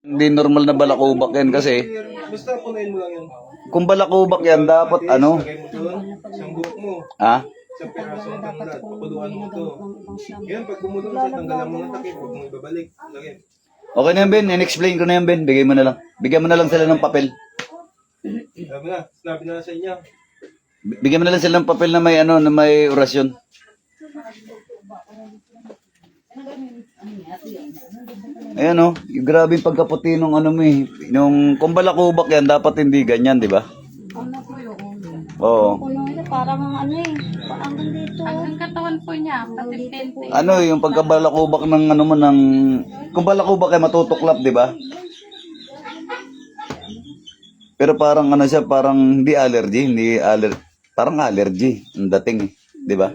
Hindi normal na balakubak yan kasi Basta punayin mo lang yan. kung balakubak yan dapat ano? Lagay mo doon, isang buhok mo, Ha? isang peraso ng tanglad, pakuluan mo ito. Yan, pag bumulong siya, tanggalan mo ng takip, huwag mo ibabalik. Lagay. Okay na yan, Ben. In-explain ko na yan, Ben. Bigay mo na lang. Bigyan mo na lang sila ng papel. Sinabi na sa inyo. Bigyan mo na lang sila ng papel na may ano, na may orasyon. Ayan oh, yung grabe yung pagkaputi nung ano mo eh. Nung kung balakubak yan, dapat hindi ganyan, di ba? Ano po yun? Oo. Kuno ito, parang ano eh. Hanggang dito. Ang katawan po niya, pati pente. Ano yung pagkabalakubak ng ano mo ng kung balakubak ay matutuklap, di ba? Pero parang ano siya, parang hindi allergy, parang allergy ang dating, eh, di ba?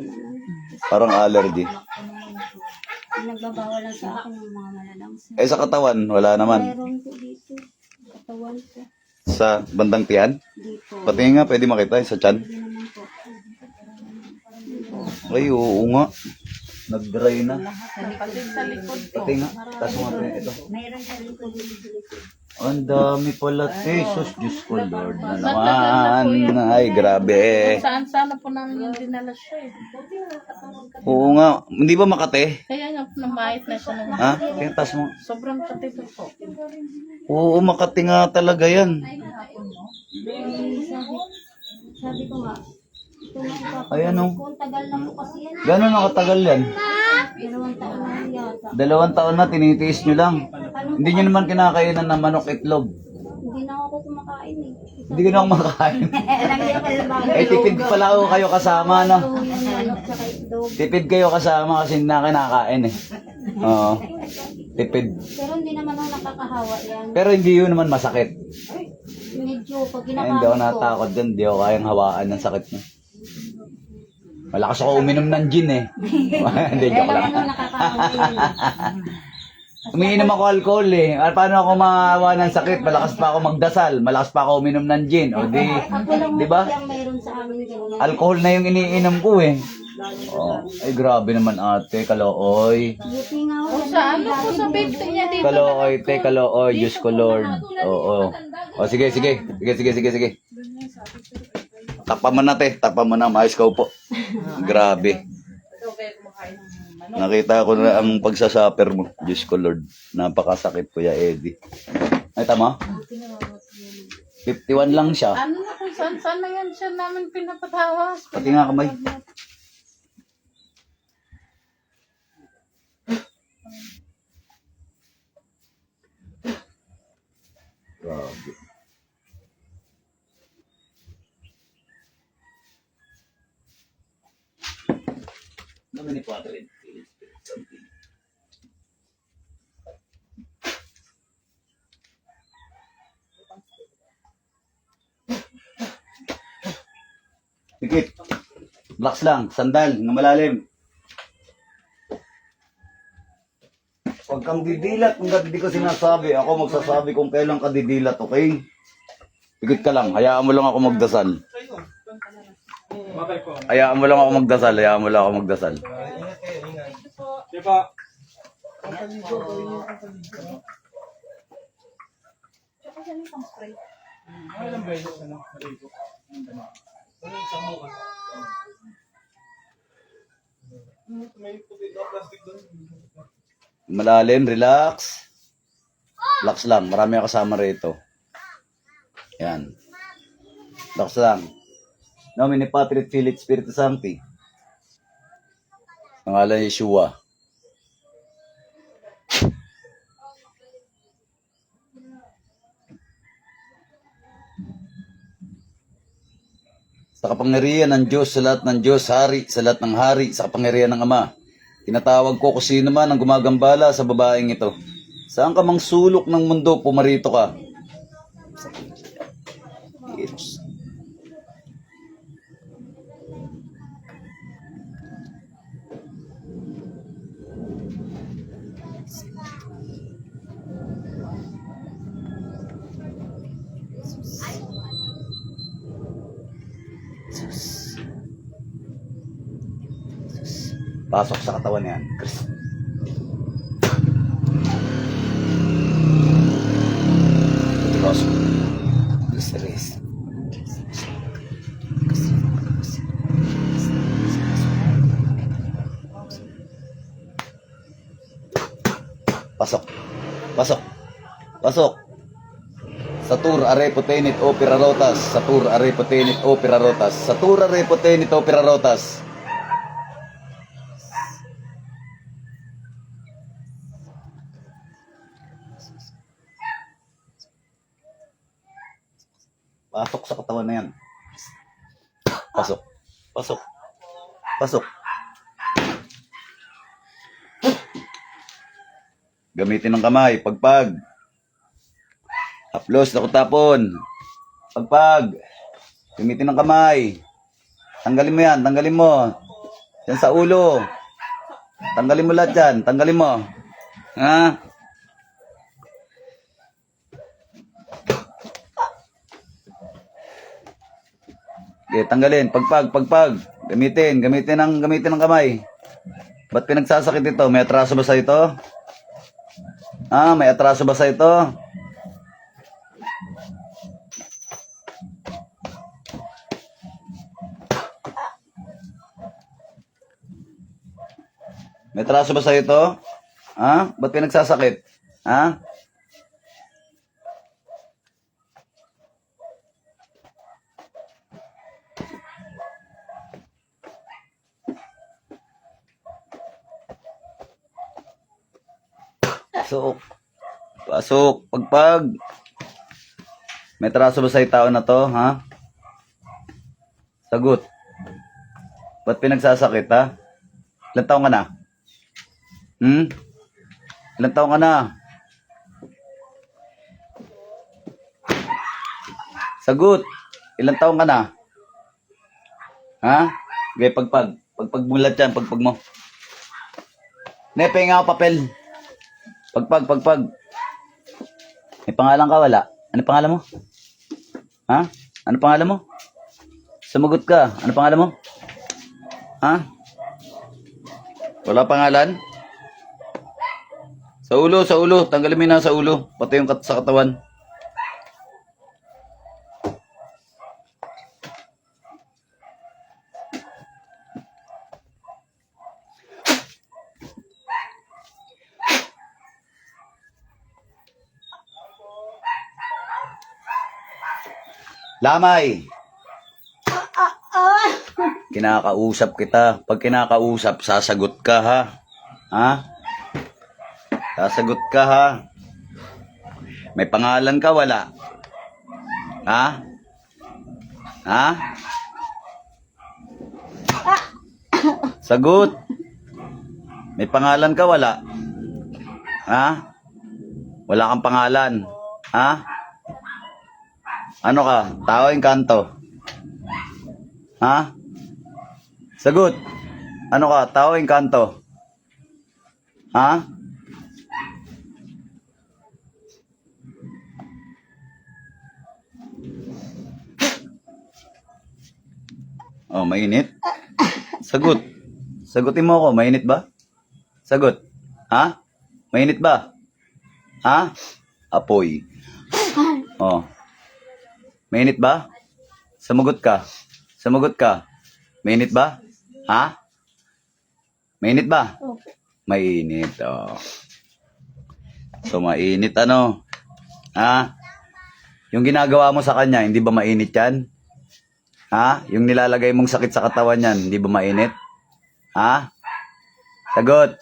Parang allergy. Nagbabawal lang sa akin ng mga malalangs. Eh sa katawan, wala naman. Meron po dito. Katawan ko. Sa bandang tiyan? Dito. Pati nga, pwede makita sa tiyan. Hindi naman po. Ay, oo nga. Nag-dry na. Pati sa likod po. Pati nga, tas mo ito. Mayroon sa likod. Ang dami pala, Jesus, Diyos ko, Lord na naman. Ay, grabe. Saan-saan po namin yung dinala siya eh. Oo nga, hindi ba Makate? Kaya yung namahit na siya nung Ha? Kaya tas mo. sobrang katito po. Oo, Makate nga talaga yan. Sabi ko nga, ito nga ipapagawa Ayan oh. ko. Ang tagal na po kasi yan. Gano'n nakatagal yan? 2 taon na yan yata. 2 taon na, tinitiis nyo lang. Hindi nyo naman kinakainan ng manok itlog. Hindi na ako kumakain eh. Hindi ko na ako makain. Lagi ako sa bagay. Eh, tipid pala ako kayo kasama, no? Ito yung manok tsaka itlog. Tipid kayo kasama kasi hindi na kinakain eh. Oo. Tipid. Pero hindi naman ako nakakahawa yan. Pero hindi yun naman masakit. Medyo pag Ay, kinakain hindi ako ko. natakot dyan. Hindi ako kayang hawaan ng sakit niya. Malakas ako uminom ng gin eh. Hindi, Kaya joke lang. naman ako nakakahawa yan. Umiinom ako alcohol eh. Paano ako mahawa ng sakit? Malakas pa ako magdasal. Malakas pa ako uminom ng gin. O di, Ako lang di ba? yung mayroon sa amin ganyan. Alcohol na yung iniinom ko eh. Oh, ay grabe naman ate, kalooy. Buti nga ako. Sa ano po sa pente niya dito? Kalooy, te, kalooy, Diyos ko Lord. Oo. O sige, sige. Sige. Takpan mo na te, takpan mo na. Maayos ka po. Grabe. Nakita ko na ang pagsasuffer mo. Diyos ko Lord. Napakasakit Kuya Eddie. Ay tama? 51 lang siya. Ano na kung saan na yan siya namin pinapatawas? Pati nga kamay. Grabe. Dami ni Padre. Dikit. Relax lang. Sandal na malalim. Huwag kang didilat kung hindi ko sinasabi. Ako magsasabi kung kailan ka didilat, okay? Dikit ka lang. Hayaan mo lang ako magdasal. Okay po. Hayaan mo lang ako magdasal. Hayaan mo lang ako magdasal. Ingat kayo, ingat. Sige po. Malalim, relax. Relax lang. Marami kasama rito. Yan. Relax lang. Nomine Patri et Filii et Spiritus Sancti. Pangalan ni Yeshua. Sa kapangyarihan ng Diyos, sa lahat ng Diyos, hari, sa lahat ng hari, sa kapangyarihan ng Ama. Tinatawag ko kung sino man ang gumagambala sa babaeng ito. Saan ka mang sulok ng mundo, pumarito ka. Yes. Pasok sa katawan niyan. Chris. Pasok. Satur are potenit opera rotas. Satur are potenit opera rotas. Satur are potenit opera rotas. Pasok sa katawan na yan. Pasok. Pasok. Pasok. Gamitin ng kamay. Pagpag. Haplos na kutapon. Pagpag. Gamitin ng kamay. Tanggalin mo yan. Tanggalin mo. Yan sa ulo. Tanggalin mo lahat yan. Tanggalin mo. Ha? Okay, tanggalin. Pagpag. Pagpag. Gamitin. Gamitin ng kamay. Ba't pinagsasakit ito? May atraso ba sa ito? Ah, may atraso ba sa ito? May atraso ba sa ito? Ha? Ba't pinagsasakit? Ha? Pasok. Pasok. Pagpag. May traso ba sa tao na to, ha? Sagot. Ba't pinagsasakit, ha? Ilan taong ka na? Ilan taong ka na? Sagot. Ilan taong ka na? Ha? Okay, pagpag. Pagpag mo lahat yan. Pagpag mo. Nepe nga ako papel. Pagpag, pagpag. May pangalan ka, wala? Ano pangalan mo? Ha? Ano pangalan mo? Sumagot ka. Ano pangalan mo? Ha? Wala pangalan? Sa ulo, sa ulo. Tanggalin mo na sa ulo. Pati yung sa katawan. Lamay. Kinakausap kita. Pag kinakausap, sasagot ka, ha? Ha? Sasagot ka, ha? May pangalan ka, wala? Ha? Ha? Sagot. May pangalan ka, wala? Ha? Wala kang pangalan. Ha? Ano ka? Tao Engkanto? Ha? Sagot. Ano ka? Tao Engkanto? Ha? Oh, mainit? Sagot. Sagutin mo ako, mainit ba? Sagot. Ha? Mainit ba? Ha? Apoy. Oh. Mainit ba? Sumagot ka. Sumagot ka. Mainit ba? Ha? Mainit ba? Mainit. Oh. So, mainit ano? Ha? Yung ginagawa mo sa kanya, hindi ba mainit yan? Ha? Yung nilalagay mong sakit sa katawan yan, hindi ba mainit? Ha? Sagot.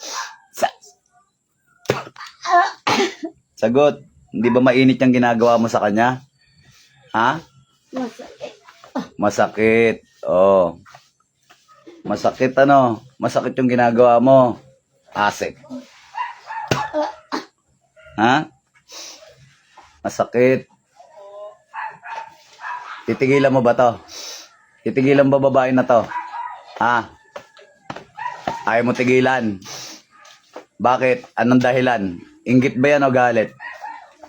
Sagot. Hindi ba mainit yung ginagawa mo sa kanya? Ha? Masakit. Masakit. Oh. Masakit ano? Masakit yung ginagawa mo. Asik. Ha? Masakit. Titigilan mo ba to? Titigilan ba babae na to? Ha? Ayaw mo tigilan. Bakit? Anong dahilan? Inggit ba yan o galit?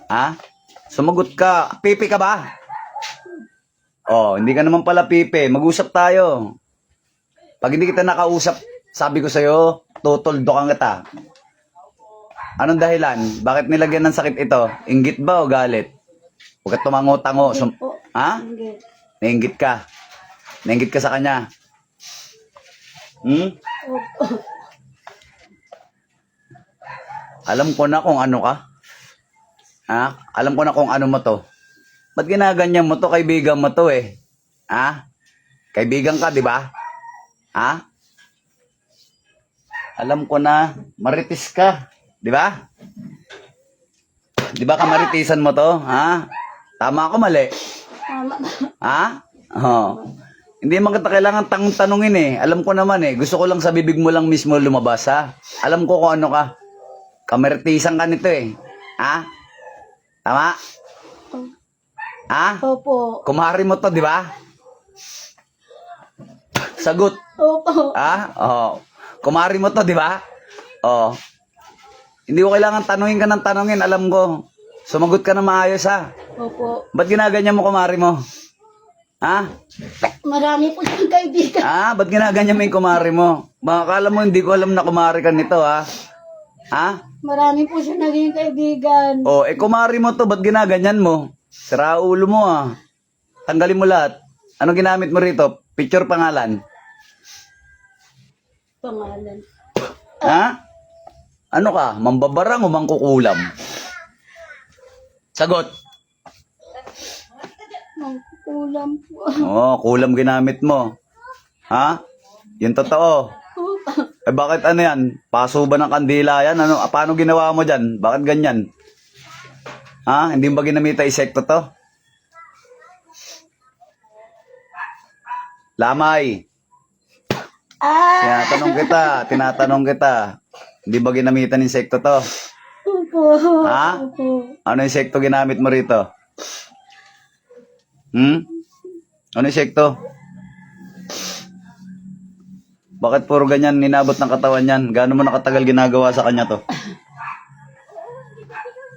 Ha? Sumagot ka. Pipi ka ba? Oh, hindi ka naman pala pipi. Mag-usap tayo. Pag hindi kita nakausap, sabi ko sa'yo, tutuldokan kita. Anong dahilan? Bakit nilagyan ng sakit ito? Inggit ba o galit? Huwag ka tumango-tango. Ha? Hindi. Nainggit ka. Nainggit ka sa kanya. Alam ko na kung ano ka. Ha? Alam ko na kung ano mo to. Ba't ginaganyan mo to? Kaibigan mo to eh. Ha? Kaibigan ka, di ba? Ha? Alam ko na, maritis ka. Di ba? Di ba kamaritisan mo to? Ha? Tama ako, mali. Tama. Ha? Oh. Hindi man kita kailangan tanungin eh. Alam ko naman eh. Gusto ko lang sa bibig mo lang mismo lumabas ha. Alam ko kung ano ka. Kamaritisan ka nito eh. Ha? Tama? Ha? Opo. Kumari mo to, di ba? Sagot. Opo. Ha? Oh. Kumari mo to, di ba? Oh. Hindi ko kailangan tanungin ka ng tanungin. Alam ko. Sumagot ka na maayos ha. Opo. Ba't ginaganyan mo kumari mo? Ha? Marami po siyang kaibigan. Ah, ba't ginaganyan mo yung kumari mo? Baka akala mo hindi ko alam na kumari ka nito ha? Ha? Marami po siyang naging kaibigan. Oh, kumari mo to, ba't ginaganyan mo? Sira ulo mo ah. Tanggalin mo lahat. Ano ginamit mo rito? Picture pangalan. Pangalan. Ha? Ano ka? Mambabarang o mangkukulam? Sagot. Mangkukulam po. Oh, kulam ginamit mo. Ha? Yung totoo. Eh bakit ano yan? Paso ba ng kandila yan? Ano, paano ginawa mo dyan? Bakit ganyan? Ha? Hindi ba ginamita insekto to? Lamay. Tinatanong kita. Hindi ba ginamitan insekto to? Opo. Ha? Opo. Ano insekto ginamit mo rito? Ano insekto? Bakit puro ganyan ninabot ng katawan yan? Gaano mo nakatagal ginagawa sa kanya to?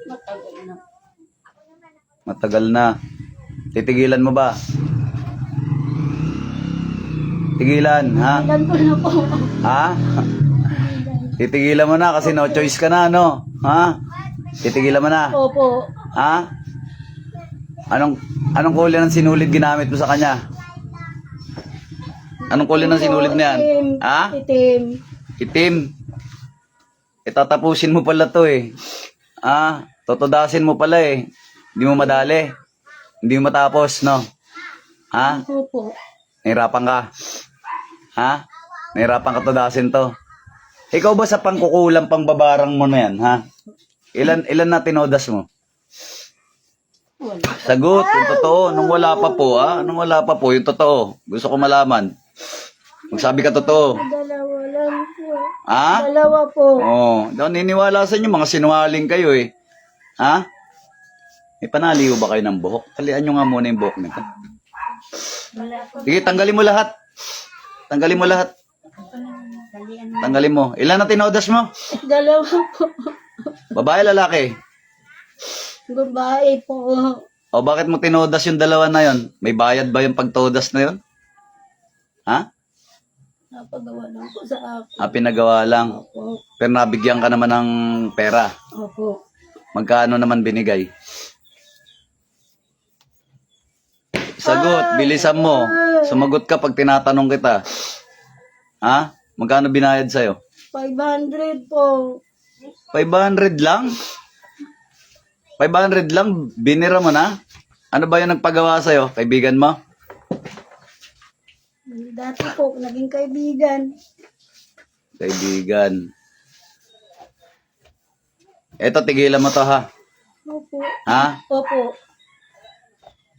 Matagal na. Matagal na. Titigilan mo ba? Tigilan, ha? Ilan ko na po. Ha? Titigilan mo na kasi no choice ka na, no? Ha? Titigilan mo na. Opo. Ha? Anong kulay ng sinulid ginamit mo sa kanya? Anong kulay ng sinulid na yan? Itim. Ha? Itim. Itim. Itatapusin mo pala to eh. Totodasin mo pala eh. Hindi mo madali. Hindi mo matapos, no? Ha? Opo. Nahirapan ka? Ha? Nahirapan ka todasin to? Ikaw ba sa pangkukulang pangbabarang mo na yan, ha? Ilan na tinodas mo? Wala. Sagot, yung totoo. Nung wala pa po, ha? Nung wala pa po, yung totoo. Gusto ko malaman. Magsabi ka totoo. Dalawa lang po. Ha? Dalawa po. Oo. Daw niniwala sa inyo, mga sinungaling kayo eh. Ha? May panaliw ba kayo ng buhok? Talian nyo nga muna yung buhok nito. Sige, tanggalin mo lahat. Tanggalin mo lahat. Tanggalin mo. Ilan na tinodas mo? Dalawa po. Babae, lalaki? Babae po. O bakit mo tinodas yung dalawa na yon? May bayad ba yung pagtodas na yon? Ha? Napagawa lang po sa akin. Pinagawa lang. Opo. Pero nabigyan ka naman ng pera. Opo. Magkano naman binigay? Sagot, bilisan mo. Sumagot ka pag tinatanong kita. Ha? Magkano binayad sa'yo? 500 po. 500 lang? 500 lang? Binira mo na? Ano ba yung nagpagawa sa'yo? Kaibigan mo? Dati po, naging kaibigan. Kaibigan. Eto, tigilan mo to ha. Opo. Ha? Opo.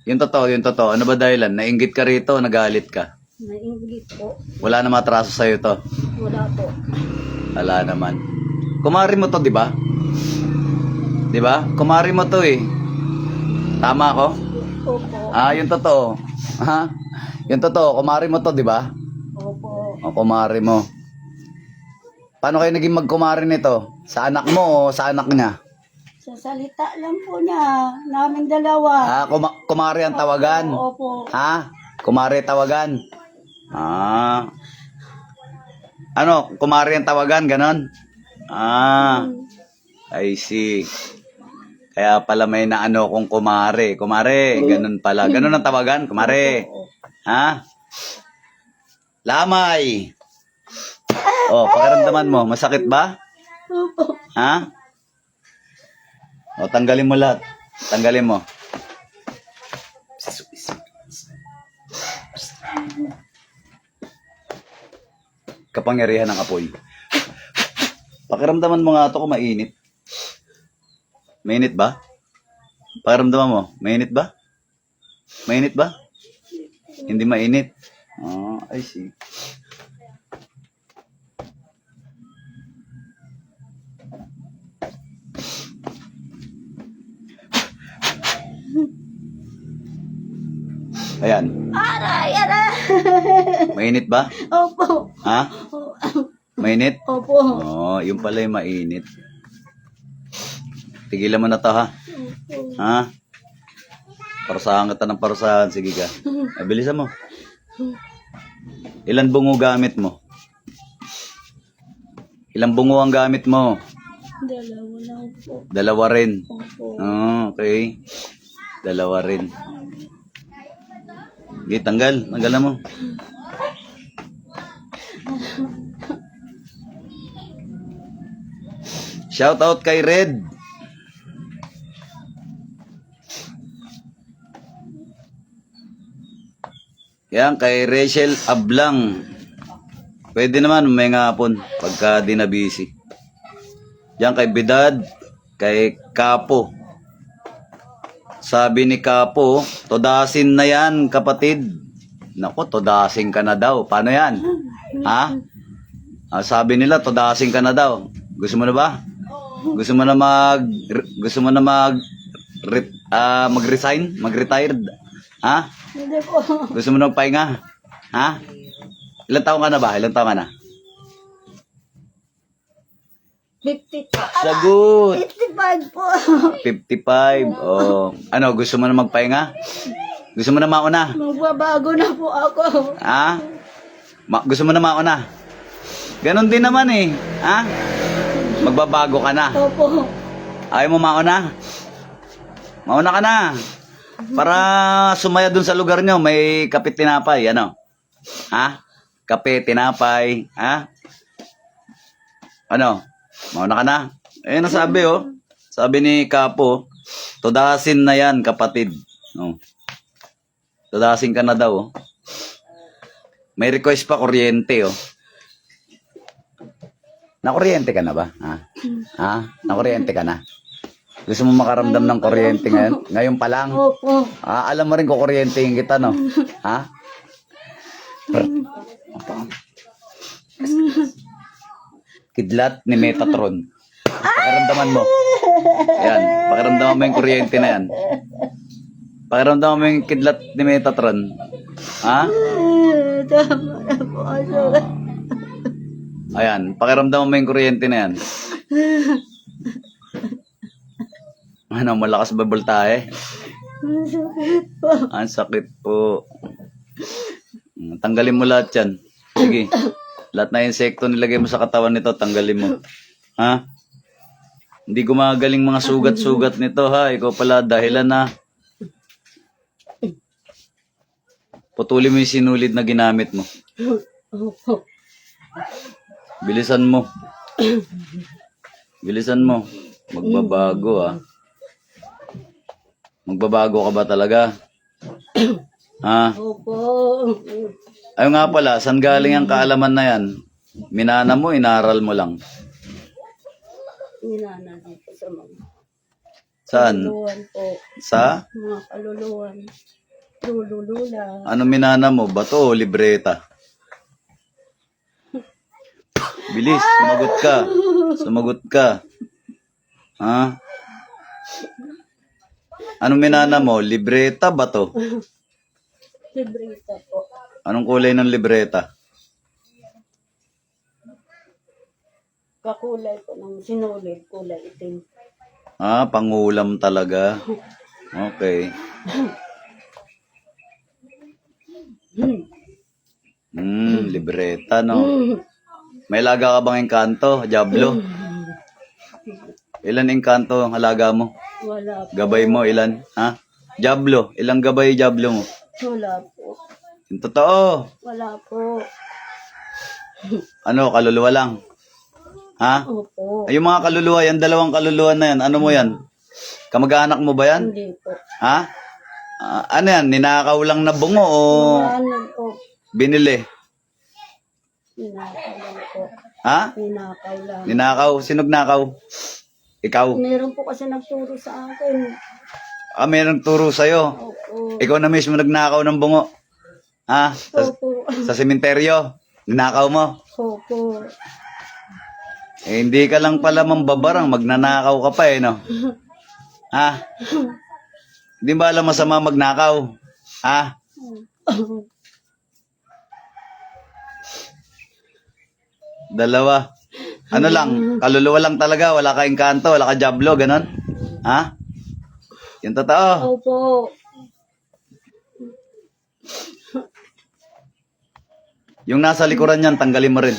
Yung totoo, yung totoo. Ano ba dahilan? Nainggit ka rito, nagalit ka? Nainggit po. Wala na matraso sa'yo to. Wala po. Wala naman. Kumari mo to, di ba? Di ba? Kumari mo to eh. Tama ako? Opo. Yung totoo. Ha? Yung totoo, kumari mo to, di ba? Opo. O, kumari mo. Paano kayo naging magkumari nito? Sa anak mo o sa anak niya? Sa salita lang po niya. Naming dalawa. Kumari ang tawagan. Opo. Ha? Kumari tawagan. Ano? Kumari ang tawagan, ganon? I see. Kaya pala may naano kong kumare. Kumare, ganun pala. Ganun ang tawagan, kumare. Ha? Lamay. Pakiramdaman mo, masakit ba? Opo. Ha? O, tanggalin mo lahat. Tanggalin mo. Kapangyarihan ng apoy. Pakiramdaman mo nga ito kung mainit. Mainit ba? Pakiramdaman mo, mainit ba? Mainit ba? Hindi mainit. Oh, I see. Ayan. Aray, aray. Mainit ba? Opo. Ha? Mainit? Opo. Oo, yung pala yung mainit. Tigilan mo na to, ha? Ha? Parusahan kita ng parusahan. Sige ka. Bilisan mo. Ilan bungo gamit mo? Ilang bungo ang gamit mo? Dalawa lang po. Dalawa rin. Opo. Okay. Dalawa rin. Sige, tanggal. Tanggal na mo. Shout out kay Red. Yan, kay Rachel Ablang. Pwede naman, may ngapon pagka di na busy. Yan, kay Bidad, kay Kapo. Sabi ni Kapo, todasin na yan, kapatid. Naku, todasin ka na daw. Paano yan? Ha? Sabi nila, todasin ka na daw. Gusto mo na ba? Gusto mo na mag-resign? Mag-retired? Ha? Hindi po. Gusto mo na magpahinga? Ha? Ilang taon ka na ba? Ilang taon ka na? 50. Sagot! 55 po. 55. Oh. Ano, gusto mo na magpahinga? Gusto mo na mauna? Magbabago na po ako. Ha? Gusto mo na mauna? Ganon din naman eh. Ha? Magbabago ka na. Opo. Ayaw mo mauna? Mauna ka na. Para sumaya dun sa lugar nyo, may kape tinapay. Ano? Ha? Kape, tinapay. Ha? Ano? Mauna ka na. Eh, nasabi oh. Sabi ni Kapo, todasin na yan, kapatid. Oh. Todasin ka na daw. Oh. May request pa, kuryente oh. Nakuryente ka na ba? Ha? Ha? Nakuryente ka na? Gusto mo makaramdam ng kuryente ngayon? Ngayon pa lang? Opo. Alam mo rin kung kuryentehin kita, no? Ha? Kidlat ni Metatron. Pakiramdaman mo. Yan. Pakiramdaman mo yung kuryente na yan. Pakiramdaman mo yung kidlat ni Metatron. Ha? Tama na po ako. Ayan. Pakiramdaman mo yung kuryente na yan. Ano, malakas ba voltahe? Masakit po. Ang sakit po. Tanggalin mo lahat yan. Sige. Lahat na insekto nilagay mo sa katawan nito, tanggalin mo. Ha? Hindi gumagaling mga sugat-sugat nito, ha? Ikaw pala dahilan na. Putulin mo yung sinulid na ginamit mo. Opo. Bilisan mo. Bilisan mo. Magbabago, ha? Magbabago ka ba talaga? Ha? Opo. Ayun nga pala, saan galing ang kaalaman na yan? Minana mo, inaral mo lang. Ninana lang po sa mga Saan? kaluluwan po. Sa? Mga kaluluwan. Lululula. Ano minana mo? Bato o libreta? Bilis, sumagot ka. Sumagot ka. Ha? Ano minana mo? Libreta, bato? Libreta po. Anong kulay ng libreta? Kakulay po ng sinulid. Kulay itim. Pangulam talaga. Okay. Libreta, no? May alaga ka bang engkanto? Diablo? Ilan engkanto ang alaga mo? Wala po. Gabay mo, ilan? Ha? Diablo? Ilang gabay Diablo mo? Wala po. Yung totoo. Wala po. Ano, kaluluwa lang? Ha? Opo. Ay, yung mga kaluluwa, yung dalawang kaluluwa na yan, ano mo yan? Kamag-anak mo ba yan? Hindi po. Ha? Ano yan? Ninakaw lang na bungo o Ano po? binili? Ninakaw lang po. Ha? Ninakaw lang. Ninakaw? Sino nakaw? Ikaw? Meron po kasi nagturo sa akin. May turo sa'yo. Opo. Ikaw na mismo nagnakaw ng bungo. Ha? Opo. Sa sementeryo? Ninakaw mo? Opo. Eh, hindi ka lang pala mambabarang, magnanakaw ka pa eh, no? Ha? Hindi ba alam masama magnakaw? Ha? Dalawa. Ano lang, kaluluwa lang talaga, wala ka engkanto, wala ka jablo, ganon? Ha? Yung totoo. Opo. Yung nasa likuran yan, tanggalin mo rin.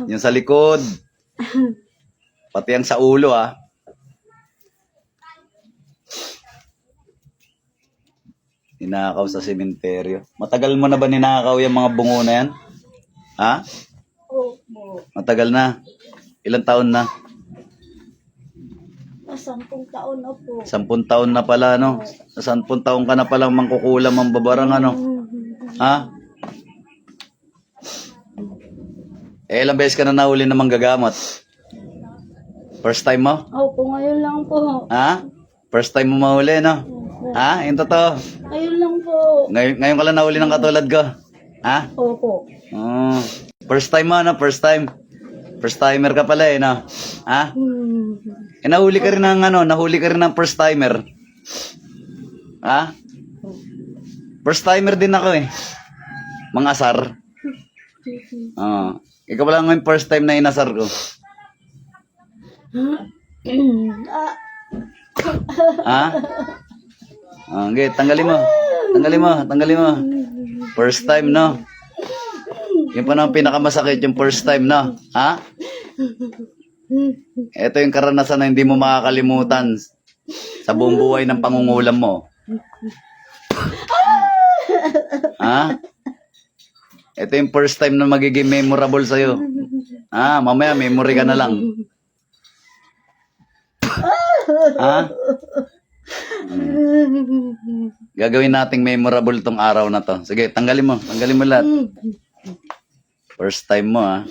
Yung sa likod. Pati ang sa ulo, ah. Ninakaw sa sementeryo. Matagal mo na ba ninakaw yung mga bungo na yan? Ha? Opo. Matagal na. Ilang taon na? 10 taon na po. 10 taon na pala, no? Sa 10 taon ka na palang mangkukulam ang babarang, ano? Ha? Eh, ilang beses ka na nahuli na manggagamot? First time mo? Opo, ngayon lang po. Ha? First time mo mahuli, no? Ha? Yung totoo. Ngayon lang po. Ngayon ka lang nahuli ng katulad ko. Ha? Opo. Oh. First time mo, no? First time. First timer ka pala, eh, no? Ha? Eh, nahuli ka rin ng, ano, nahuli ka rin ng first timer. Ha? First timer din ako, eh. Mga asar. Oo. Ikaw pala ngayon first time na inasar ko. Ha? Okay, tanggalin mo. Tanggalin mo, tanggalin mo. First time, no? Yung pa naman pinakamasakit, yung first time, no? Ha? Ito yung karanasan na hindi mo makakalimutan sa buong buhay ng pangungulam mo. Ha? Ito yung first time na magiging memorable sa'yo. Ah, mamaya memory ka na lang. Ha? Gagawin nating memorable tong araw na to. Sige, tanggalin mo. Tanggalin mo lahat. First time mo, ha?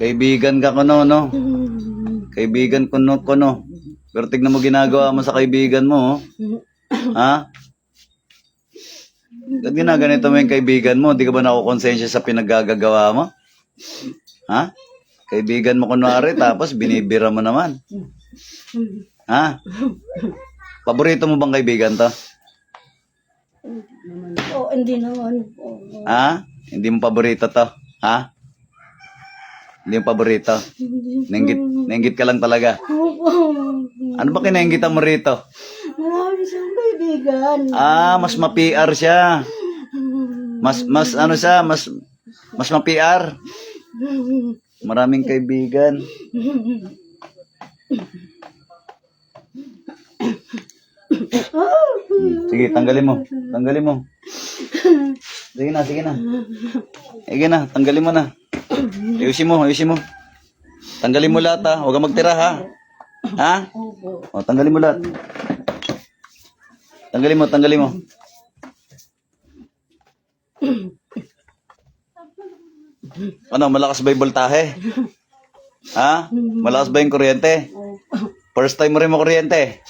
Kaibigan ka kuno, no? Kaibigan kuno. Pero tignan mo ginagawa mo sa kaibigan mo, oh. Ha? Ba't ginaganito mo yung kaibigan mo? Di ka ba nakukonsensya sa pinaggagawa mo? Ha? Kaibigan mo kunwari, tapos binibira mo naman. Ha? Paborito mo bang kaibigan to? Oh, hindi naman po. Ha? Hindi mo paborito to? Ha? Hindi mo paborito? Nainggit ka lang talaga. Ano ba kinainggitan mo rito? Marami siyang kaibigan. Ah, mas ma-PR siya. Mas ano siya, mas ma-PR. Maraming kaibigan. Sige, tanggalin mo. Tanggalin mo. Sige na, sige na. Sige na, tanggalin mo na. Ayusin mo, ayusin mo. Tanggalin mo lahat, ha. Huwag kang magtira, ha. Ha? O, tanggalin mo lahat. Tanggalin mo, tanggalin mo. Ano, malakas ba yung voltahe? Ha? Malakas ba yung kuryente? First time mo rin mo kuryente.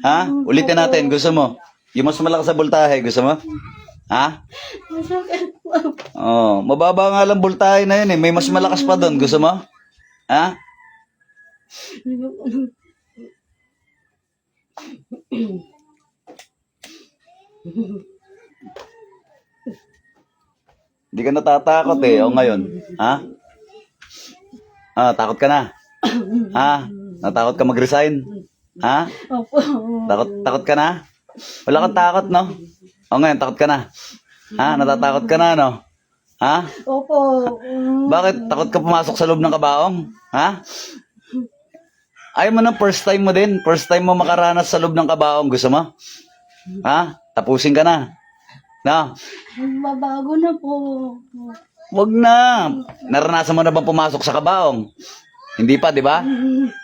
Ha? Ulitin natin, gusto mo? Yung mas malakas sa voltahe, gusto mo? Ha? Masakit po. Oh, mababa nga lang voltahe na yun eh. May mas malakas pa doon, gusto mo? Ha? Hindi ka natatakot eh. O ngayon, ha? Ah, takot ka na? Ha? Natakot ka mag-resign? Ha? Opo. Takot ka na? Wala kang takot, no? O ngayon, takot ka na? Ha? Natatakot ka na, no? Ha? Opo. Bakit? Takot ka pumasok sa loob ng kabaong? Ha? Ayaw mo na first time mo din. First time mo makaranas sa loob ng kabaong. Gusto mo? Ha? Tapusin ka na. Na, Magbabago na po. wag na. Naranasan mo na bang pumasok sa kabaong? Hindi pa, di ba?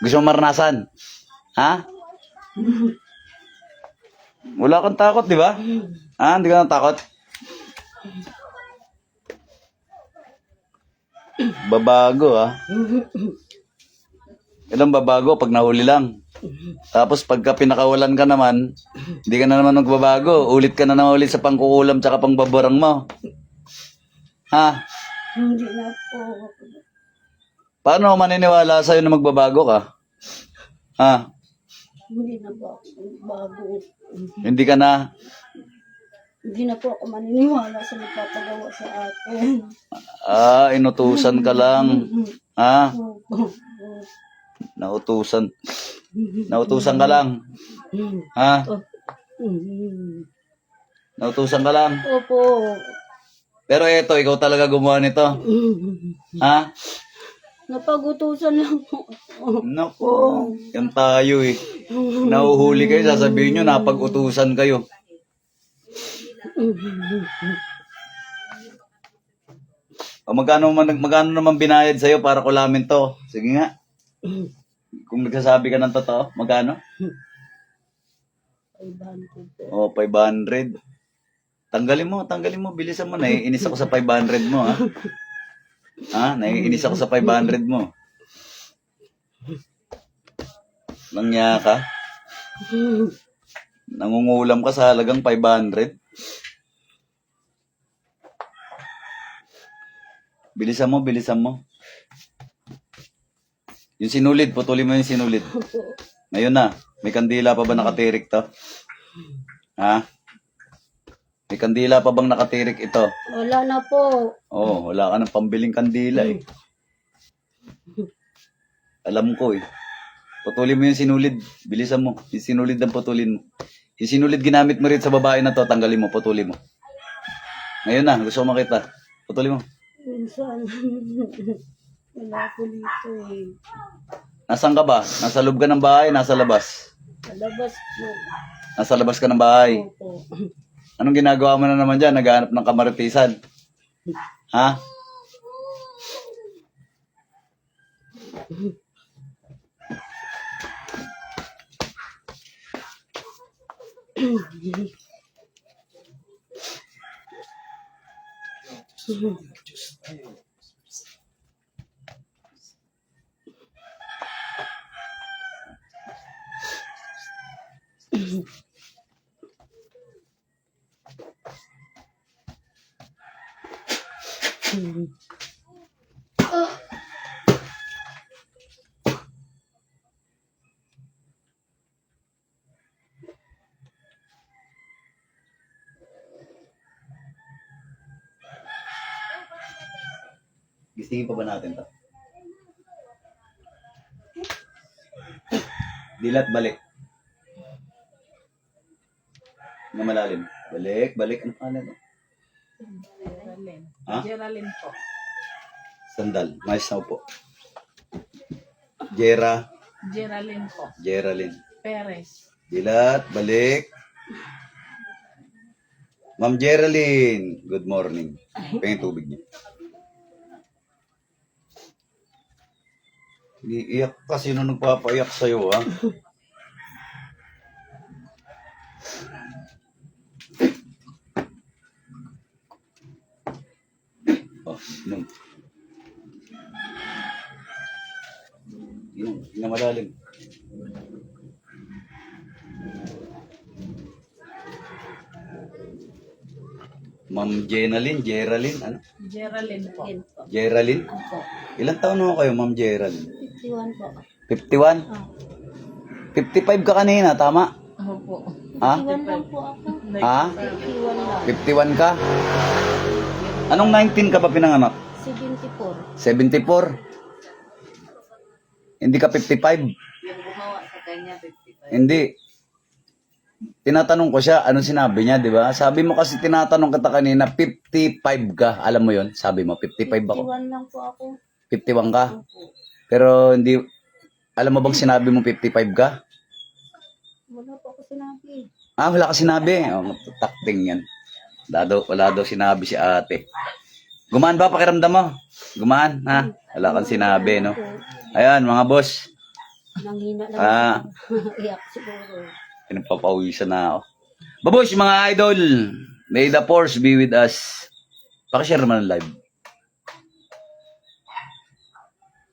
Gusto mo maranasan? Ha? Wala kang takot, di ba? Ha? Hindi ka natakot? Babago, ha? Ilang babago pag nahuli lang. Tapos pagka pinakawalan ka naman, hindi ka na naman magbabago. Ulit ka na naman ulit sa pangkukulam tsaka pangbabarang mo. Ha? Hindi na po. Paano ako maniniwala sa'yo na magbabago ka? Ha? Hindi na po ako bago. Hindi ka na. Hindi na po ako maniniwala sa nagpapagawa sa akin. Inutusan ka lang. Ha? Opo. Nautusan. Nautusan ka lang. Ha? Nautusan ka lang. Opo. Pero eto, ikaw talaga gumawa nito. Ha? Napagutusan lang po ako. Naku, yan tayo eh. Nahuhuli kayo, sasabihin nyo, napag-utusan kayo. Magkano naman binayad sa'yo para kulamin to? Sige nga. Kung nagsasabi ka ng totoo, magkano? 500 po. Oh, 500. Tanggalin mo, bilisan mo. Naiinis ako sa 500 mo, ha? Ha? Naiinis ako sa 500 mo. Langya ka? Nangungulam ka sa halagang 500? Bilisan mo. Yung sinulid, putulin mo yung sinulid. Ngayon na, may kandila pa ba nakatirik to? Ha? May kandila pa bang nakatirik ito? Wala na po. Oh, wala ka ng pambiling kandila eh. Alam ko eh. Putulin mo yung sinulid. Bilisan mo. Yung sinulid ang putulin mo. Yung sinulid ginamit mo rin sa babae na to, tanggalin mo, putulin mo. Ngayon na, gusto ko makita. Putulin mo. Minsan. Wala po dito eh. Nasaan ka ba? Nasa loob ka ng bahay, nasa labas? Sa labas po. Nasa labas ka ng bahay. Opo. Anong ginagawa mo na naman dyan? Naghahanap ng kamaritisan. Ha? Gisingin pa ba natin to? Dilat, balik. Na malalim. Balik. Ano pa na? Geraldine. Ha? Geraldine po. Sandal. Mais na upo. Geraldine po. Geraldine. Perez. Dilat, balik. Ma'am Geraldine, good morning. Pengin tubig niya. Iiyak ka. Sino nagpapaiyak sa'yo, ha? Oh, inom. Inom na malalim. Ma'am Geraldine, ano? Geraldine po. Yan po. Geraldine? Opo. Ilang taon na kayo, Ma'am Geraldine? 51 po. 51? Ah. 55 ka kanina, tama? Opo. Ha? 51 lang po ako. Ha? 51 lang. 51 ka? Anong 19 ka pa pinanganak? 74. 74? Hindi ka 55? Yung gumawa sa kanya, 55. Hindi. Tinatanong ko siya, ano sinabi niya, di ba? Sabi mo kasi tinatanong kita kanina, 55 ka. Alam mo yon? Sabi mo, 55 ako. 51 lang po ako. 51 ka? Opo. Pero hindi, alam mo bang sinabi mo 55 ka? Wala po ako sinabi. Wala ka sinabi. Oh, takting yan. Wala daw sinabi si ate. Gumaan ba pakiramdam mo? Gumaan, ha? Wala kang sinabi, no? Ayan, mga boss. Nanghina lang. Ah, Iyak siguro. pinapapawisan na ako. Babush, mga idol. May the force be with us. Pakishare naman ang live.